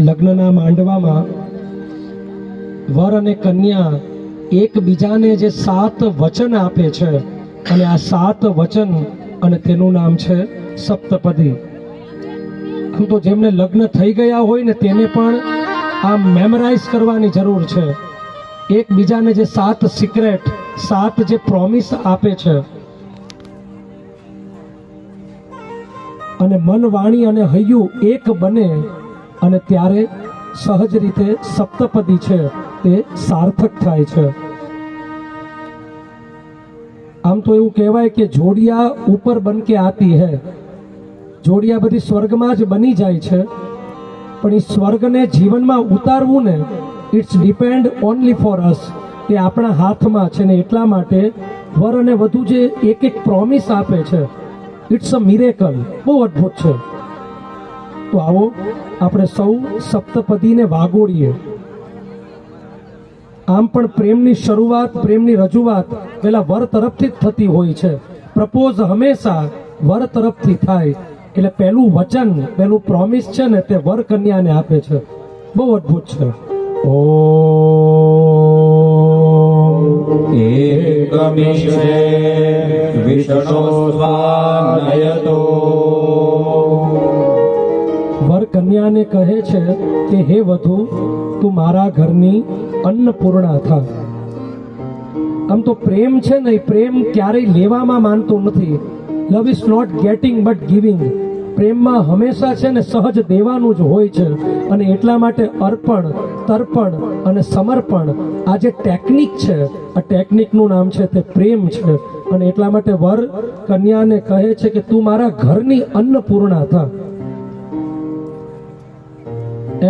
લગ્નના માંડવામાં વર અને કન્યા એકબીજાને જે 7 વચન આપે છે અને આ 7 વચન અને તેનું નામ છે સપ્તપદી. આમ તો જેમને લગ્ન થઈ ગયા હોય ને તેને પણ આ મેમરાઇઝ કરવાની જરૂર છે. એકબીજાને જે 7 સિક્રેટ 7 જે પ્રોમિસ આપે છે અને મન વાણી અને હૈયું એક બને અને ત્યારે સહજ રીતે સપ્તપદી છે તે સાર્થક થાય છે. આમ તો એવું કહેવાય કે જોડિયા ઉપર બન કે આતી હૈ. જોડિયા બધી સ્વર્ગમાં જ બની જાય છે, પણ એ સ્વર્ગને જીવનમાં ઉતારવું ને it's depend only for us. એ આપણા હાથમાં છે ને એટલા માટે વર અને વધુ જે એક એક પ્રોમિસ આપે છે ઇટ્સ અ મિરેકલ. બહુ અદ્ભુત છે. તો આવો આપણે સૌ સપ્તપદીને વાગોડીએ. આમ પણ પ્રેમની શરૂઆત પ્રેમની રજૂઆત પેલા વર તરફથી જ થતી હોય છે. પ્રપોઝ હંમેશા વર તરફથી થાય. એટલે પહેલું વચન પહેલું પ્રોમિસ છે ને તે વર કન્યાને આપે છે. બહુ અદ્ભુત છે. ઓમ એકમિષે વિષ્ણુસ્વાનયતો. વર કન્યાને કહે છે કે હે વધુ, તું મારા ઘરની અન્નપૂર્ણા થા. આમ તો પ્રેમ છે ને એ પ્રેમ ક્યારેય લેવામાં માનતો નથી. Love is not getting but giving. પ્રેમમાં હંમેશા છે ને સહજ દેવાનું જ હોય છે. અને એટલા માટે અર્પણ, તર્પણ અને સમર્પણ આ જે ટેકનિક છે, આ ટેકનિકનું નામ છે તે પ્રેમ છે. અને એટલા માટે વર કન્યાને કહે છે કે તું મારા ઘરની અન્નપૂર્ણા થા.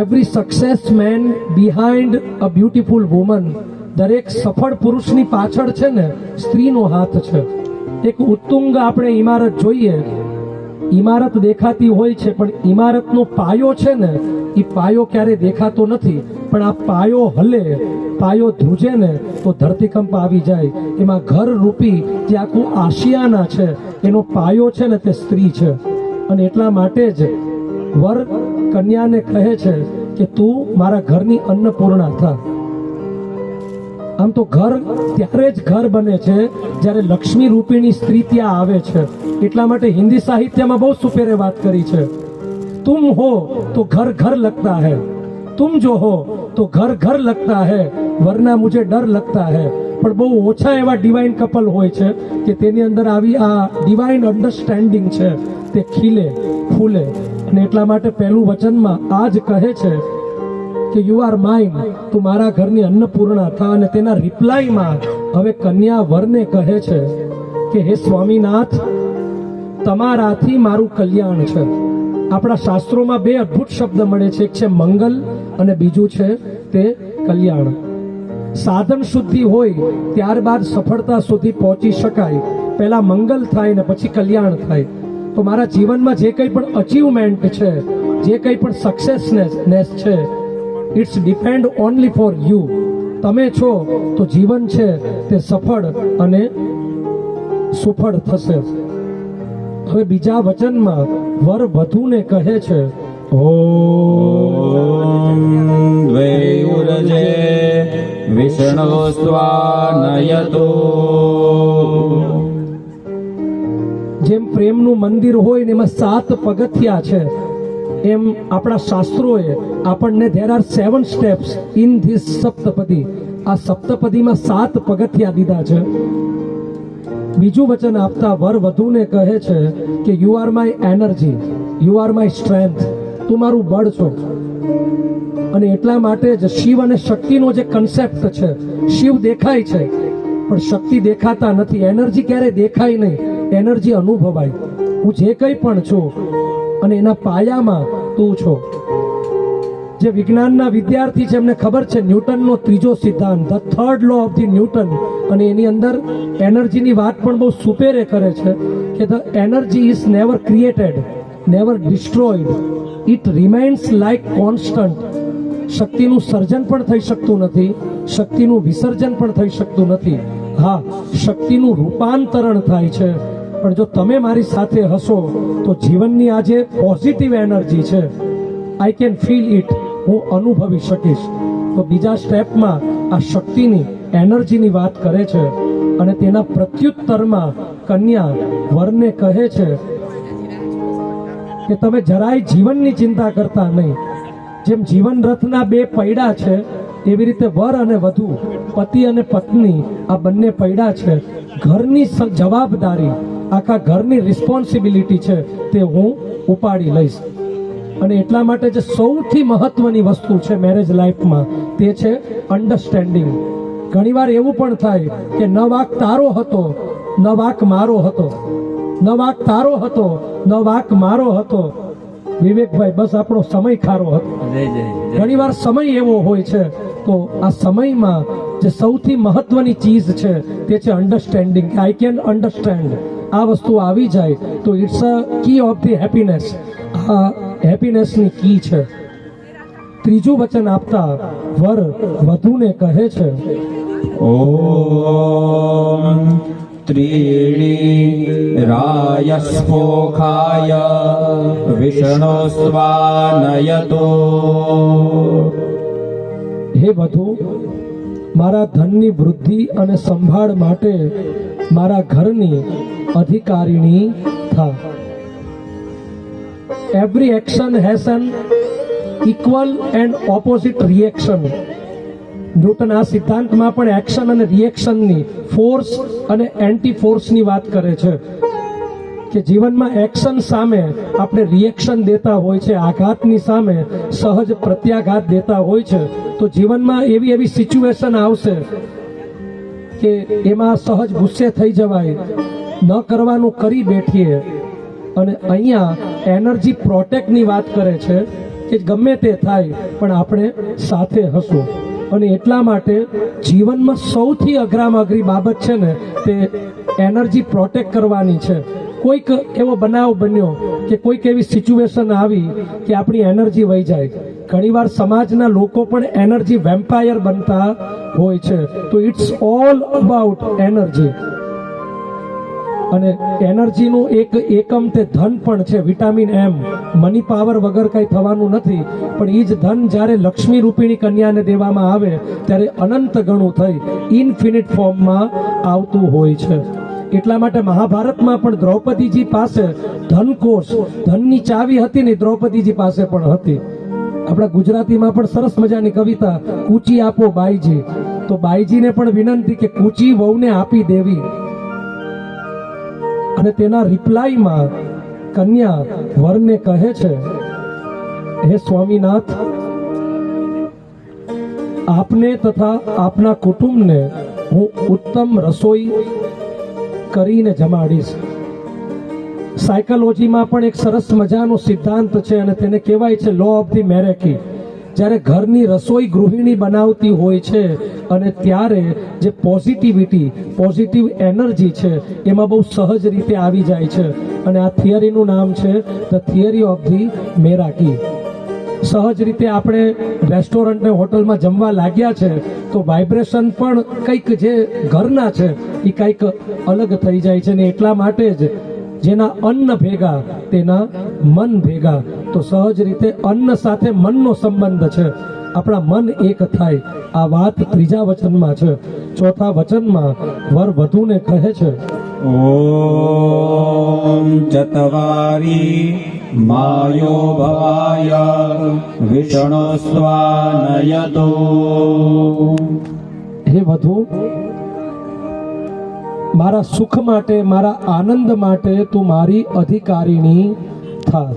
Every success man behind a beautiful woman. દરેક સફળ પુરુષની પાછળ છે ને સ્ત્રીનો હાથ છે. એક ઉત્તુંગ આપણે ઇમારત જોઈએ, ઇમારત દેખાતી હોય છે પણ ઇમારતનો પાયો છે ને એ પાયો ક્યારે દેખાતો નથી. પણ આ પાયો હલે, પાયો ધ્રુજે ને તો ધરતીકંપ આવી જાય. એમાં ઘર રૂપી જે આખું આશિયાના છે એનો પાયો છે ને તે સ્ત્રી છે. અને એટલા માટે જ વર કન્યાને કહે છે કે તું મારા ઘરની અન્નપૂર્ણા થા. આમ તો ઘર ત્યારે જ ઘર બને છે જ્યારે લક્ષ્મી રૂપીણી સ્ત્રી ત્યાં આવે છે. એટલા માટે હિન્દી સાહિત્યમાં બહુ સુપેરે વાત કરી છે. તુમ હો તો ઘર ઘર લગતા હૈ, તુમ જો હો તો ઘર ઘર લગતા હૈ, વરના મુझे ડર લગતા હૈ. પણ બહુ ઓછા એવા ડિવાઇન કપલ હોય છે કે તેની અંદર આવી આ ડિવાઇન અન્ડરસ્ટેન્ડિંગ છે તે ખીલે ફૂલે. અને એટલા માટે પહેલું વચનમાં આ જ કહે છે કે યુ આર માઇન, તું મારા ઘરની અન્નપૂર્ણા થા. અને તેના રિપ્લાયમાં હવે કન્યા વરને કહે છે કે હે સ્વામીનાથ, તમારાથી મારું કલ્યાણ છે. આપણા શાસ્ત્રોમાં 2 અદ્ભુત શબ્દ મળે છે, એક છે મંગલ અને બીજું છે તે કલ્યાણ. સાધન શુદ્ધિ હોય ત્યારબાદ સફળતા સુધી પહોંચી શકાય. પહેલા મંગલ થાય ને પછી કલ્યાણ થાય. તો મારા જીવનમાં જે કંઈ પણ અચીવમેન્ટ છે, જે કંઈ પણ સક્સેસનેસ છે, it's depend only for you. તમે છો તો જીવન છે તે સફળ અને સુફળ થશે. હવે બીજા વચનમાં વર વધુને કહે છે ઓમ દ્વૈયુરજે વિષ્ણુસ્વાનયતો. જેમ પ્રેમનું મંદિર હોય ને એમાં 7 પગથિયા છે, એમ આપણા શાસ્ત્રોએ આપણને there are 7 steps in this સપ્તપદી. આ સપ્તપદીમાં 7 પગથિયા દીધા છે. બીજું વચન આપતા વર વધુને કહે છે કે you are my energy, you are my strength. તું મારું બળ છો. અને એટલા માટે જ શિવ અને શક્તિનો જે કન્સેપ્ટ છે, શિવ દેખાય છે પણ શક્તિ દેખાતા નથી. એનર્જી ક્યારે દેખાય નહીં, એનર્જી અનુભવાય. હું જે કંઈ પણ છું અને એના પાયામાં તું છો. જે વિજ્ઞાનના વિદ્યાર્થી છે એમને ખબર છે ન્યૂટનનો 3જો સિદ્ધાંત, the 3rd law of the Newton. અને એની અંદર એનર્જીની વાત પણ બહુ સુપેરે કરે છે કે the energy is never created, never destroyed, it remains like constant. શક્તિનું સર્જન પણ થઈ શકતું નથી, શક્તિનું વિસર્જન પણ થઈ શકતું નથી. હા, શક્તિનું રૂપાંતરણ થાય છે. પણ જો તમે મારી સાથે હશો તો જીવનની આ જે પોઝિટિવ એનર્જી છે, આઈ કેન ફીલ ઇટ. હું અનુભવી શકીશ. તો બીજા સ્ટેપમાં આ શક્તિની એનર્જીની વાત કરે છે અને તેના પ્રત્યુત્તરમાં કન્યા વરને કહે છે કે તમે જરાય જીવનની ચિંતા કરતા નહીં. જેમ જીવન રથના બે પૈડા છે એવી રીતે વર અને વધુ, પતિ અને પત્ની આ બંને પૈડા છે. ઘરની જવાબદારી, આખા ઘરની રિસ્પોન્સિબિલિટી છે તે હું ઉપાડી લઈશ. અને એટલા માટે જે સૌથી મહત્વની વસ્તુ છે મેરેજ લાઈફમાં તે છે અન્ડરસ્ટેન્ડિંગ. ઘણીવાર એવું પણ થાય કે ન વાક તારો હતો ન વાક મારો હતો, ન વાક તારો હતો ન વાક મારો હતો. વિવેકભાઈ, બસ આપણો સમય ખારો હતો. ઘણીવાર સમય એવો હોય છે. તો આ સમયમાં જે સૌથી મહત્વની ચીજ છે તે છે અન્ડરસ્ટેન્ડિંગ. I can understand. આ વસ્તુ આવી જાય તો it's a key of the happiness. આ હેપીનેસની કી છે. ત્રીજું વચન આપતા વર વધુને કહે છે, ઓમ ત્રીણી રાયસ્પોખાય વિષ્ણુસ્વાનયતો. હે વધુ, મારા ધનની વૃદ્ધિ અને સંભાળ માટે મારા ઘરની અધિકારીણી થા. Every action has N equal and opposite reaction. Newton આ સિદ્ધાંતમાં પણ એક્શન અને રિએક્શનની, ફોર્સ અને એન્ટી ફોર્સની વાત કરે છે કે જીવનમાં એક્શન સામે આપણે રિએક્શન દેતા હોય છે, આઘાતની સામે સહજ પ્રત્યાઘાત દેતા હોય છે. તો જીવનમાં એવી એવી સિચ્યુએશન આવશે કે એમાં સહજ ગુસ્સે થઈ જવાય, ન કરવાનું કરી બેઠીએ. અને અહીંયા એનર્જી પ્રોટેક્ટની વાત કરે છે કે ગમે તે થાય પણ આપણે સાથે હશું. અને એટલા માટે જીવનમાં સૌથી અઘરામાં અઘરી બાબત છે ને તે એનર્જી પ્રોટેક્ટ કરવાની છે. કોઈક એવો બનાવ બન્યો કે કોઈક એવી સિચ્યુએશન આવી કે આપણી એનર્જી વહી જાય. ઘણીવાર સમાજના લોકો પણ એનર્જી વેમ્પાયર બનતા હોય છે. તો ઇટ્સ ઓલ અબાઉટ એનર્જી. અને એનર્જીનું એક એકમ તે ધન પણ છે, વિટામિન એમ. મની પાવર વગર કંઈ થવાનું નથી, પણ એ જ ધન જ્યારે લક્ષ્મી રૂપિણી કન્યાને દેવામાં આવે ત્યારે અનંત ગણું થઈ ઇન્ફિનિટ ફોર્મમાં આવતું હોય છે. એટલા માટે મહાભારતમાં પણ દ્રૌપદીજી પાસે ધનકોશ, ધનની ચાવી હતી ને દ્રૌપદીજી પાસે પણ હતી. આપણા ગુજરાતીમાં પણ સરસ મજાની કવિતા, કૂચી આપો બાઈજી. તો બાઈજીને પણ વિનંતી કે કૂચી વહુને આપી દેવી. અને તેના રિપ્લાયમાં કન્યા વરને કહે છે, હે સ્વામીનાથ, આપને તથા આપના કુટુંબને હું ઉત્તમ રસોઈ કરીને જમાડીશ. સાયકોલોજીમાં પણ એક સરસ મજાનો સિદ્ધાંત છે અને તેને કહેવાય છે લો ઓફ ધી મેરેકી. જ્યારે ઘરની રસોઈ ગૃહિણી બનાવતી હોય છે અને ત્યારે જે પોઝિટિવિટી, પોઝિટિવ એનર્જી છે એમાં બહુ સહજ રીતે આવી જાય છે. અને આ થિયરીનું નામ છે ધ થિયરી ઓફ ધી મેરાકી. સહજ રીતે આપણે રેસ્ટોરન્ટ ને હોટલમાં જમવા લાગ્યા છે તો વાઇબ્રેશન પણ કંઈક જે ઘરના છે એ કંઈક અલગ થઈ જાય છે. ને એટલા માટે જ જેના અન્ન ભેગા તેના મન ભેગા. તો સહજ રીતે અન્ન સાથે મનનો સંબંધ છે. આપણા મન એક થાય. આ વાત ત્રીજા વચનમાં છે. ચોથા વચનમાં વર વધુને કહે છે, ઓમ ચત્વારી માયો ભવાય વિષ્ણુસ્વાનયતો. હે વધુ, મારા સુખ માટે, મારા આનંદ માટે તું મારી અધિકારીણી થા.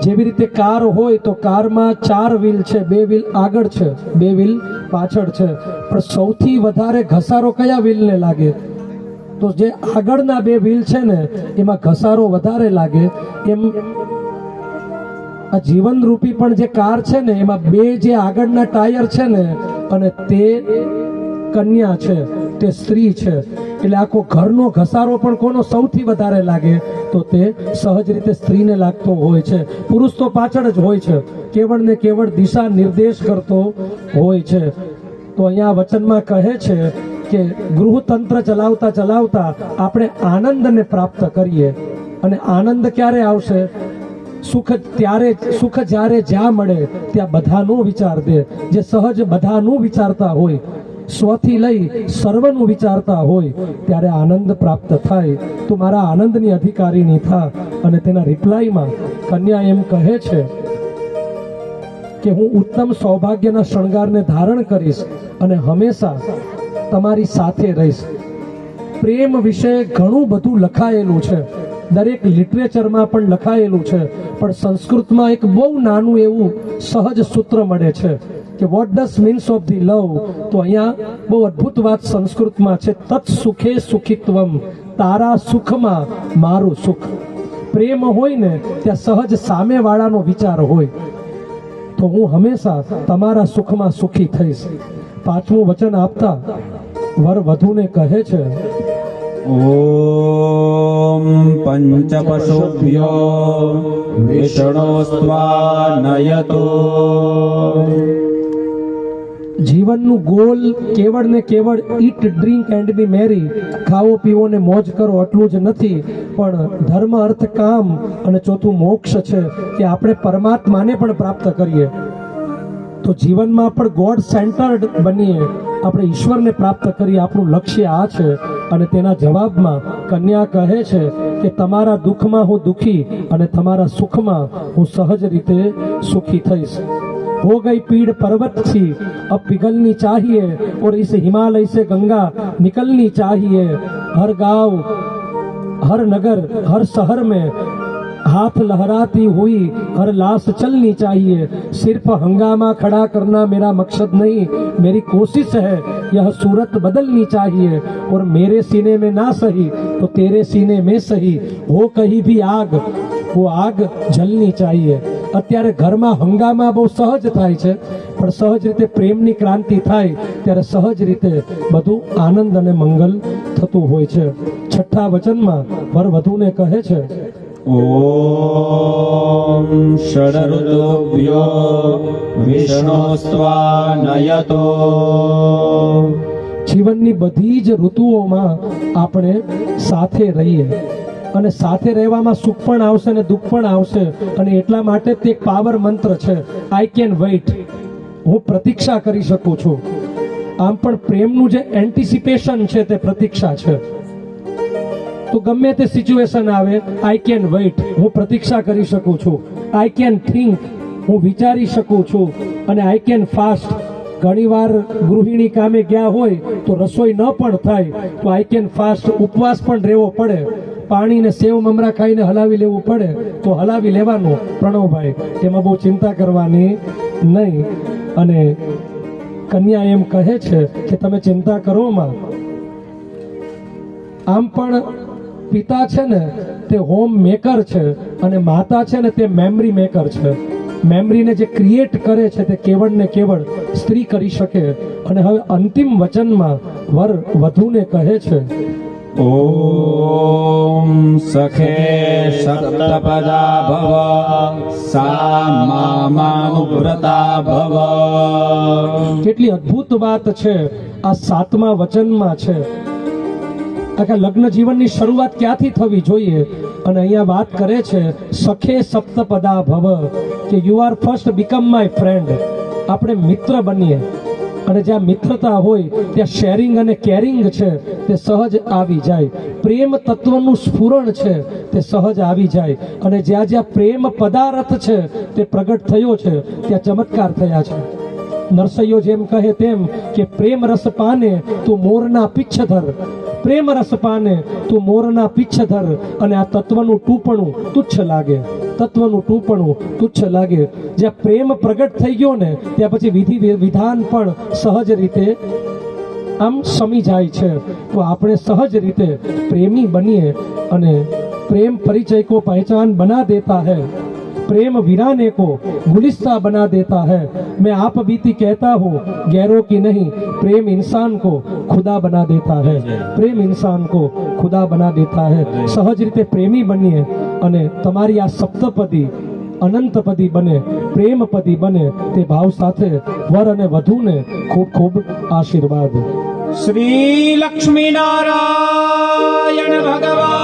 જેવી રીતે કાર હોય તો કારમાં 4 વ્હીલ છે, 2 વ્હીલ આગળ છે, 2 વ્હીલ પાછળ છે, પણ સૌથી વધારે ઘસારો કયા વ્હીલને લાગે? તો જે આગળના 2 વ્હીલ છે ને એમાં ઘસારો વધારે લાગે. એમ આ જીવન રૂપી પણ જે કાર છે ને એમાં 2 જે આગળના ટાયર છે ને અને તે કન્યા છે, તે સ્ત્રી છે. એટલે આખો ઘરનો ઘસારો પણ કોનો સૌથી વધારે લાગે? તો તે સહજ રીતે સ્ત્રીને લાગતો હોય છે. પુરુષ તો પાછળ જ હોય છે, કેવળ ને કેવળ દિશા નિર્દેશ કરતો હોય છે. તો અહીંયા વચનમાં કહે છે કે ગૃહતંત્ર ચલાવતા ચલાવતા આપણે આનંદને પ્રાપ્ત કરીએ. અને આનંદ ક્યારે આવશે? સુખ જ્યારે જ્યાં મળે ત્યાં બધાનું વિચાર દે. જે સહજ બધાનું વિચારતા હોય, સ્વથી લઈ સર્વનું વિચારતા હોય, ત્યારે આનંદ પ્રાપ્ત થાય. તું મારા આનંદની અધિકારીની થા. અને તેના રિપ્લાયમાં કન્યા એમ કહે છે કે હું ઉત્તમ સૌભાગ્યના શણગારને ધારણ કરીશ અને હંમેશા તમારી સાથે રહીશ. પ્રેમ વિશે ઘણું બધું લખાયેલું છે, દરેક લિટરેચરમાં પણ લખાયેલું છે, પણ સંસ્કૃતમાં એક બહુ નાનું એવું સહજ સૂત્ર મળે છે કે what does means of the love. તો અહીંયા બહુ અદ્ભુત વાત સંસ્કૃતમાં છે, તત્ સુખે સુખિત્વમ, તારા સુખમાં મારું સુખ. પ્રેમ હોય ને ત્યાં સહજ સામેવાળાનો વિચાર હોય, તો હું હંમેશા તમારા સુખમાં સુખી થઈશ. પાંચમું વચન આપતા વર વધુને કહે છે, ॐ पञ्चपशुभ्यो विष्णोस्त्वा नयतो. જીવનનું ગોલ કેવળ ને કેવળ ઈટ ડ્રિંક એન્ડ બી મેરી, ખાવો પીવો ને મોજ કરો એટલું જ નથી, પણ ધર્મ અર્થ કામ અને ચોથું મોક્ષ છે કે આપણે પરમાત્માને પણ પ્રાપ્ત કરીએ. તો જીવનમાં પણ ગોડ સેન્ટર્ડ બનીએ, આપણે ઈશ્વરને પ્રાપ્ત કરીએ. આપણું લક્ષ્ય આ છે. અને તેના જવાબમાં કન્યા કહે છે કે તમારા દુઃખમાં હું દુઃખી અને તમારા સુખમાં હું સહજ રીતે સુખી થઈશ. हो गई पीड़ पर्वत थी, अब पिघलनी चाहिए, और इस हिमालय से गंगा निकलनी चाहिए. हर गांव, हर नगर, हर शहर में हाथ लहराती हुई हर लाश चलनी चाहिए. सिर्फ हंगामा खड़ा करना मेरा मकसद नहीं, मेरी कोशिश है यह सूरत बदलनी चाहिए. और मेरे सीने में ना सही तो तेरे सीने में सही, हो कहीं भी आग वो आग जलनी चाहिए. અત્યારે ઘરમાં હંગામા બહુ સહજ થાય છે, પણ સહજ રીતે પ્રેમની ક્રાંતિ થાય ત્યારે સહજ રીતે બધું આનંદ અને મંગલ થતું હોય છે. છઠ્ઠા વચનમાં વર વધુને કહે છે, ॐ षडऋतुभ्यो विष्णोस्त्वा नयतो. જીવનની બધી જ ઋતુઓમાં આપણે સાથે રહીએ, અને સાથે રહેવામાં સુખ પણ આવશે અને દુઃખ પણ આવશે. અને એટલા માટે તે એક પાવર મંત્ર છે, આઈ કેન વેઇટ, હું પ્રતીક્ષા કરી શકું છું. આમ પણ પ્રેમનું જે એન્ટિસિપેશન છે તે પ્રતીક્ષા છે. તો ગમે તે સિચ્યુએશન આવે, આઈ કેન વેઇટ, હું પ્રતીક્ષા કરી શકું છું. આઈ કેન થિંક, હું વિચારી શકું છું. અને આઈ કેન ફાસ્ટ, ઘણીવાર ગૃહિણી કામે ગયા હોય તો રસોઈ ન પણ થાય તો આઈ કેન ફાસ્ટ, ઉપવાસ પણ રહેવો પડે, પાણીને સેવ મમરા ખાઈને હલાવી લેવું પડે તો હલાવી લેવાનું. પ્રણવભાઈ, એમાં બહુ ચિંતા કરવાની નહીં. અને કન્યા એમ કહે છે કે તમે ચિંતા કરો માં. આમ પણ પિતા છે ને તે હોમ મેકર છે, અને માતા છે ને તે મેમરી મેકર છે. મેમરીને જે ક્રિએટ કરે છે તે કેવળ ને કેવળ સ્ત્રી કરી શકે. અને હવે અંતિમ વચનમાં વર વધુને કહે છે, ॐ सखे सप्तपदा भव सा मामानुव्रता भव. કેટલી અદ્ભુત વાત છે આ સાતમા વચનમાં છે. આખા લગ્ન જીવનની શરૂઆત ક્યાંથી થવી જોઈએ? અને અહીંયા વાત કરે છે સખે સપ્તપદા ભવ, કે you are first become my friend. આપણે મિત્ર બનીએ, અને જ્યાં મિત્રતા હોય ત્યાં શેરિંગ અને કેરિંગ છે તે સહજ આવી જાય. પ્રેમ તત્વનું સ્ફુરણ છે તે સહજ આવી જાય. અને જ્યાં જ્યાં પ્રેમ પદાર્થ છે તે પ્રગટ થયો છે ત્યાં ચમત્કાર થયા છે. નરસૈયો જેમ કહે તેમ કે પ્રેમ રસ પાને તું મોરના પીછ ધર, પ્રેમ રસ પાને તું મોરના પીછ ધર. અને આ તત્વનું ટૂંપણું તુચ્છ લાગે, તત્વનું ટૂંપણું તુચ્છ લાગે. જ્યાં પ્રેમ પ્રગટ થઈ ગયો ને ત્યાં પછી વિધિ વિધાન પણ સહજ રીતે આમ સમી જાય છે. તો આપણે સહજ રીતે પ્રેમી બનીએ. અને પ્રેમ પરિચય को पहचान बना देता है, प्रेम वीराने को गुलिस्ता बना देता है. मैं आप बीती कहता हूँ गैरों की नहीं, प्रेम इंसान को खुदा बना देता है. प्रेम इंसान को खुदा बना देता है. સહજ રીતે પ્રેમી બનીએ અને તમારી આ સપ્તપદી અનંતપદી બને, પ્રેમપદી બને, તે ભાવ સાથે વર અને વધુને ખૂબ ખૂબ આશીર્વાદ. श्री लक्ष्मी नारायण भगवान